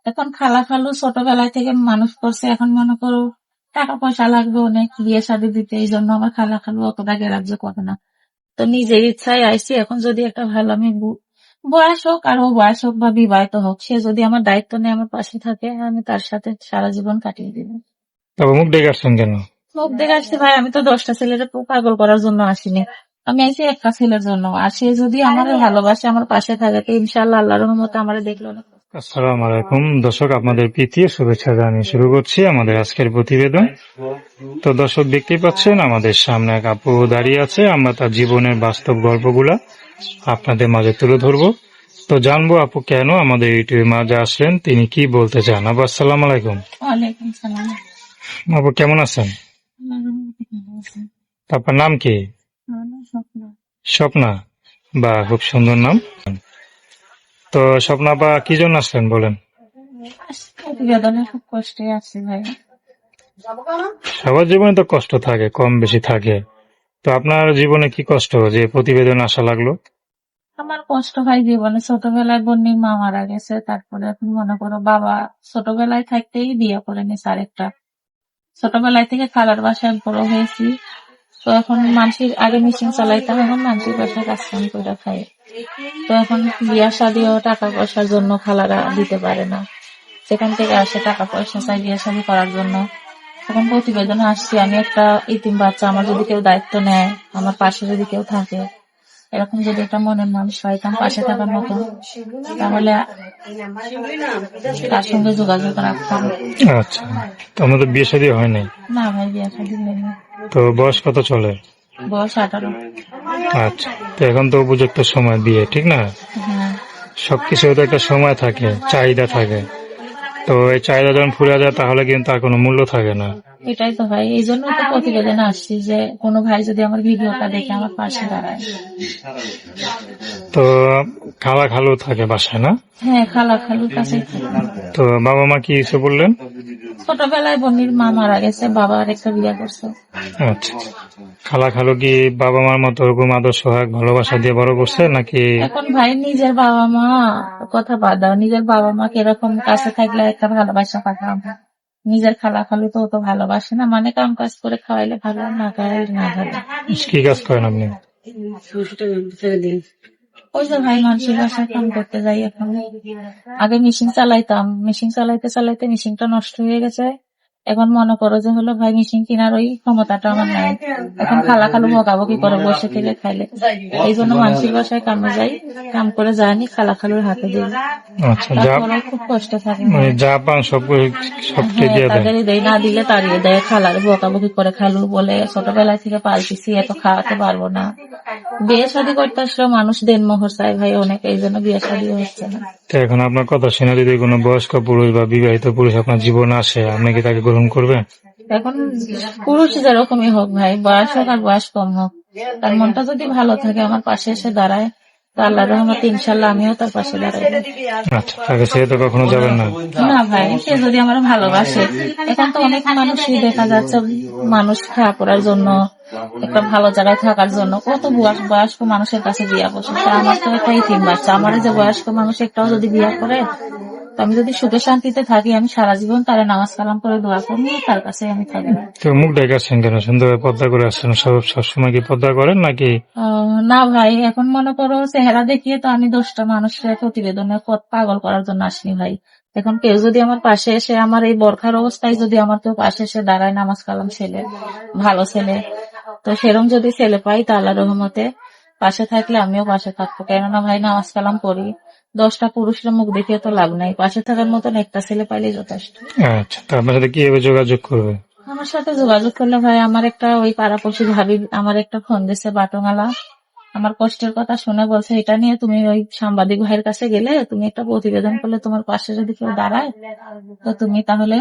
এখন খালা খালু ছোটবেলায় থেকে মানুষ করছে, এখন মনে করো টাকা পয়সা লাগবে অনেক বিয়ে শাদী দিতে, এই জন্য আমার খালা খালু অতটা গ্রাহ্য করে না। তো নিজের ইচ্ছায় আইছি, এখন যদি একটা ভালো আমি বয়স হোক আর ও বয়স হোক বা বিবাহিত হোক, সে যদি আমার দায়িত্ব নিয়ে আমার পাশে থাকে, আমি তার সাথে সারা জীবন কাটিয়ে দিব। তবে মুখ ডেকে আসছেন কেন? মুখ দেখে আসছি ভাই, আমি তো 10টা ছেলের পাগল করার জন্য আসিনি, আমি আইছি একটা ছেলের জন্য। আর সে যদি আমার ভালোবাসে, আমার পাশে থাকে, তো ইনশাল্লাহ আল্লাহর রহমতে আমার দেখলো না। আসসালামু আলাইকুম দর্শক, আপনাদের প্রীতি ও শুভেচ্ছা জানিয়ে শুরু করছি আমাদের আজকের প্রতিবেদন। তো দর্শক দেখতেই পাচ্ছেন আমাদের সামনে এক আপু দাঁড়িয়ে আছে, আমরা তার জীবনের বাস্তব গল্পগুলা আপনাদের মাঝে তুলে ধরবো। তো জানবো আপু কেন আমাদের ইউটিউবের মাঝে আসলেন, তিনি কি বলতে চান। আপু আসসালামু আলাইকুম। ওয়ালাইকুম সালাম। আপু কেমন আছেন? আল্লাহর রহমতে ভালো আছি। আপনার নাম কি? আমার নাম স্বপ্না। স্বপ্না, বা খুব সুন্দর নাম। তো স্বপ্না আপা কি জন্য আসলেন বলেন? প্রতিবেদনে খুব কষ্টে আছি ভাই। সবার জীবনে তো কষ্ট থাকে, কম বেশি থাকে। তো আপনার জীবনে কি কষ্ট যে প্রতিবেদন আসা লাগলো? আমার কষ্ট ভাই জীবনে, ছোটবেলায় বোনের মা মারা গেছে, তারপরে এখন মনে করো বাবা ছোটবেলায় থাকতেই বিয়ে করে নিছে আরেকটা। ছোটবেলায় থেকে খালার বাসায় বড় হয়েছি, তো এখন মানুষের আগে মেশিন চালাইতাম, এখন মানুষের বাসায় কাজ কাম করে খাই। তো এখন বিয়া শাদিও টাকা পয়সার জন্য খালারা দিতে পারে না, সেখান থেকে আসে টাকা পয়সা চাই বিয়ে শাদী করার জন্য। এখন প্রতিবেদনে আসছি, আমি একটা ইতিম বাচ্চা, আমার যদি কেউ দায়িত্ব নেয়, আমার পাশে যদি কেউ থাকে, এরকম যদি একটা মনের মানুষ পাইতাম পাশে থাকার মতো, তাহলে তার সঙ্গে যোগাযোগ রাখতাম। আচ্ছা, তো আমাদের বিয়ে শাদী হয় নাই? না ভাই, বিয়ে শাদী হয়নি। তো বয়স কত চলে? বয়স 18। আচ্ছা, তো এখন তো উপযুক্ত সময় বিয়ে, ঠিক না? হ্যাঁ। সবকিছু তো একটা সময় থাকে, চাহিদা থাকে। তো এই চাহিদা যখন ফুরে যায় তাহলে কিন্তু তার কোনো মূল্য থাকে না। এটাই তো ভাই, এই জন্য তো প্রতিবেদনে আসছি যে কোনো ভাই যদি আমার ভিডিওটা দেখে আমার পাশে দাঁড়ায়। তো খালা খালু থাকে বাসায় না? হ্যাঁ, খালা খালুর কাছেই থাকি। তো বাবা মা কি কিছু বললেন? ছোটবেলায় বোনের মা মারা গেছে, বাবা আরেকটা বিয়ে করছে। আচ্ছা, খালা খালু কি বাবা মার মতো ওরকম আদর সোহাগ ভালোবাসা দিয়ে বড় করছে নাকি? এখন ভাই নিজের বাবা মা কথা বাদ দাও, নিজের বাবা মা কিরকম কাছে থাকলে একটা ভালোবাসা পাঠাম, নিজের খালা খালু তো অত ভালোবাসে না, মানে কাম কাজ করে খাওয়াইলে ভালো, না খাওয়াইলে না ভালো। কি কাজ করেন আপনি? ওই যে ভাই মানুষের বাসায় কাম করতে যাই এখন। আগে মেশিন চালাইতাম, মেশিন চালাইতে চালাইতে মেশিনটা নষ্ট হয়ে গেছে। এখন মনে করো যে হলো ভাই মেশিন কেনার ওই ক্ষমতাটা আমার নাই, এখন খালা খালু বকাবকি করে বসে থেকে খাইলে, এই জন্য মানুষের বাসায় কামে যাই, কাম করে যায়নি খালা খালুর হাতে দিই। আচ্ছা, তারপরে খুব কষ্ট থাকে। মানে যা পান সবকে হ্যাঁ, দিয়ে দেন? তাদেরই দেয়, না দিলে তাড়িয়ে দেয়, খালার বকাবকি করে। খালু বলে ছোটবেলায় থেকে পালতেছি, এত খাওয়াতে পারবো না। বিয়ে শাদী করতে আসলে মানুষ দেন মোহর চাই ভাই অনেক, এই জন্য বিয়ে শাদী হচ্ছে না। তো এখন আপনার কথা শুনে যদি কোনো বয়স্ক পুরুষ বা বিবাহিত পুরুষ আপনার জীবনে আসে, আপনি কি তাকে গ্রহণ করবেন? এখন পুরুষ যেরকমই হোক ভাই, বয়স হোক আর বয়স কম হোক, তার মনটা যদি ভালো থাকে, আমার পাশে এসে দাঁড়ায়, তো আল্লাহর রহমতে ইনশাল্লাহ আমিও তার পাশে দাঁড়াবো। আচ্ছা, তাকে ছেড়ে তো কখনো যাবেন না? না ভাই, সে যদি আমার ভালোবাসে। এখন তো অনেক মানুষই দেখা যাচ্ছে মানুষ খাওয়া পড়ার জন্য, একটা ভালো জায়গায় থাকার জন্য কত বয়স্ক মানুষের কাছে বিয়া বসে। তা আমার তো একটা ইতিম বাচ্চা, আমার যে বয়স্ক মানুষ একটাও যদি বিয়া করে, তো আমি যদি সুখে শান্তিতে থাকি, আমি সারা জীবন তারা নামাজ কালাম করে দোয়া করবো, তার কাছে আমি থাকবো। তো মুখ ডেকে আসছেন কেন? সুন্দরভাবে পর্দা করে আসছেন, সবসময় কি পর্দা করেন নাকি? না ভাই, এখন মনে করো চেহারা দেখিয়ে তো আমি 10টা মানুষের প্রতিবেদনে পাগল করার জন্য আসিনি ভাই। এখন কেউ যদি আমার পাশে এসে, আমার এই বরখার অবস্থায় যদি আমার কেউ পাশে এসে দাঁড়ায়, নামাজ কালাম ছেলে, ভালো ছেলে, তো সেরকম যদি ছেলে পাই, তা আল্লাহর রহমতে পাশে থাকলে আমিও পাশে থাকবো। কেননা ভাই নামাজ কালাম করি, 10টা পুরুষের মুখ দেখিয়ে তো লাভ নাই, পাশে থাকার মতন একটা ছেলে পাইলে যথেষ্ট। আচ্ছা, তো আপনার সাথে কিভাবে যোগাযোগ করবে? আমার সাথে যোগাযোগ করলে ভাই, আমার একটা ওই পাড়াপড়শি ভাবি আমার একটা ফোন দিছে বাটংলা, আমার কষ্টের কথা শুনে বলছে এটা নিয়ে তুমি ওই সাংবাদিক ভাইয়ের কাছে গেলে, তুমি একটা প্রতিবেদন করলে, তোমার পাশে যদি কেউ দাঁড়ায়, তো তুমি তাহলে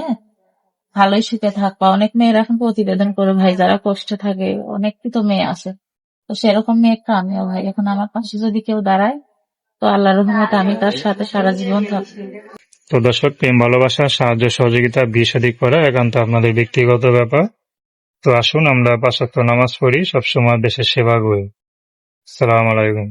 ভালোই সুখে থাকবা। অনেক মেয়ের এখন প্রতিবেদন করে ভাই, যারা কষ্টে থাকে, অনেক তো মেয়ে আছে, তো সেরকম মেয়ে একটা আমিও ভাই। এখন আমার পাশে যদি কেউ দাঁড়ায়, তো আল্লাহর রহমতে আমি তার সাথে সারা জীবন থাকবো। তো দর্শক, প্রেম ভালোবাসা সাহায্য সহযোগিতা বিয়ে শাদী করা একান্ত আপনাদের ব্যক্তিগত ব্যাপার। তো আসুন আমরা 5 ওয়াক্ত নামাজ পড়ি, সবসময় দেশের সেবা করি। আসসালামু আলাইকুম।